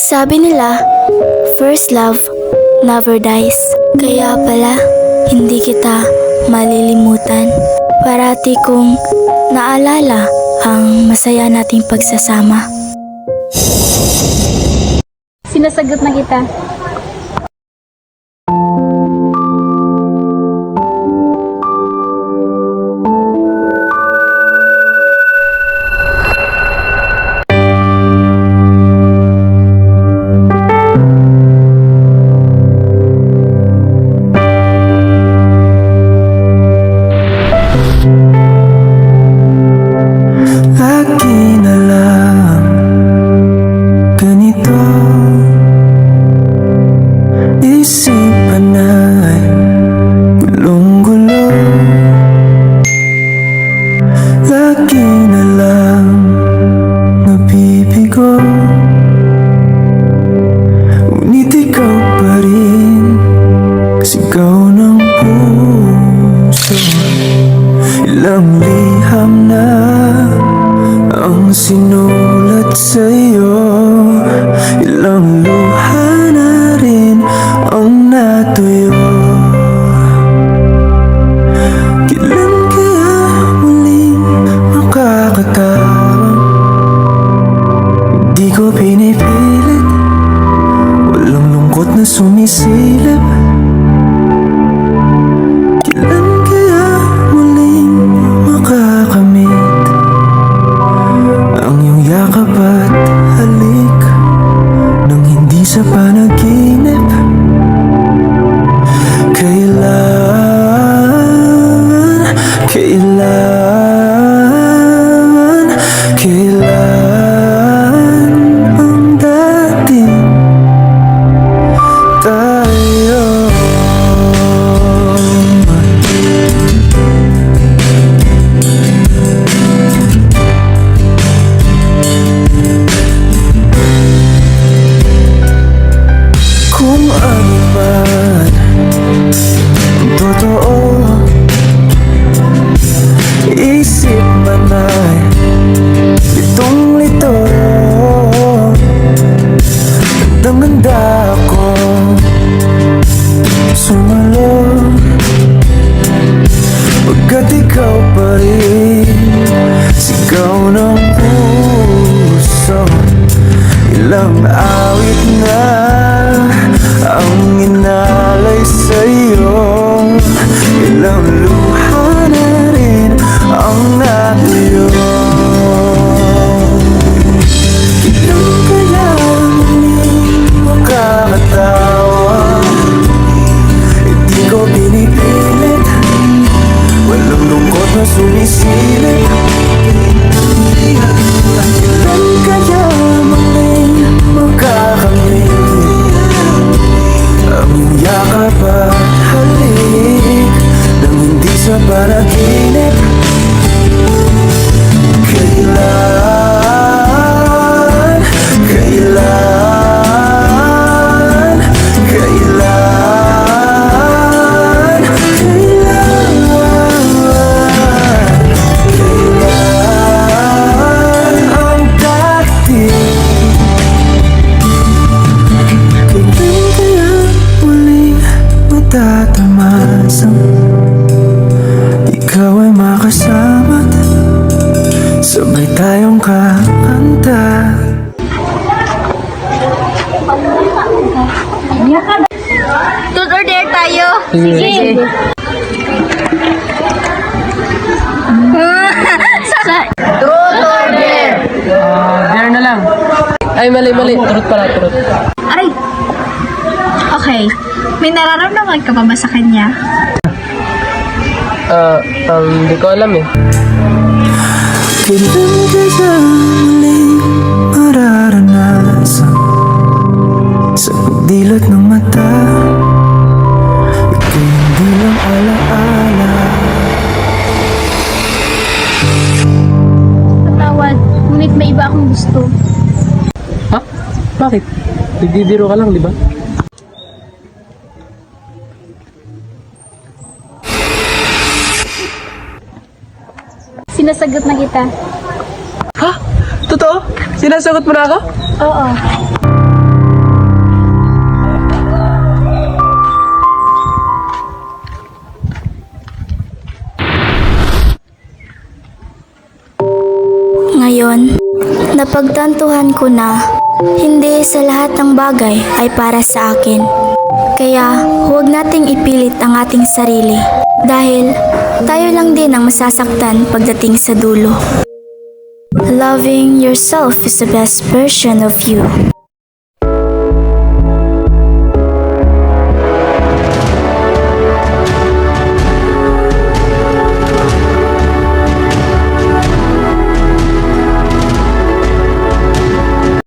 Sabi nila, first love never dies. Kaya pala, hindi kita malilimutan. Parati kong naalala ang masaya nating pagsasama. Sinasagot na kita. Lagi na lang ganito, isipan ay gulong-gulo. Lagi na lang nabibigo, ngunit ikaw pa rin sigaw ng puso. Ilang liham na ang sinulat sa'yo, ilang luha na rin ang natuyo. Kailan kaya muling makakatawang? Hindi ko pinipilit, walang lungkot na sumisilip. Kailan kaya muling makakamit ang iyong yakap at halik nang hindi sa panaginip? Kailan ang dating tayo? Kung ano man ang totoo, isip man ay litong-lito. Gandang-ganda ako sumalo, pagkat ikaw pa rin sigaw ng puso. Ilang awit na ang inalay sa'yo, ilang luha na rin ang natuyo. Kailan kaya muling makakatawa? Hindi ko pinipilit, walang lungkot na sumisilip. Kailan kaya muling makakamit ang iyong yakap at halik nang hindi sa panaginip? Kailan, kailan, kailan, kailan, kailan ang dating? Kailan kaya muling matatamasang ikaw ay makasama't sabay tayong kakanta? Truth or dare tayo? Sige. Truth or dare? Dare na lang. Ay, mali. Truth pala, truth. Ay! Okay. May nararamdaman ka pa ba sa kanya? Hindi ko alam eh. Kailan kaya muling mararanasan sa pagdilat ng mata, ika'y hindi lang alaala. Patawad, ngunit may iba akong gusto. Ha? Bakit? Nagbibiro ka lang, di ba? Sinasagot na kita. Ha? Totoo? Sinasagot mo na ako? Oo. Napagtantuhan ko na hindi sa lahat ng bagay ay para sa akin. Kaya huwag nating ipilit ang ating sarili dahil tayo lang din ang masasaktan pagdating sa dulo. Loving yourself is the best version of you.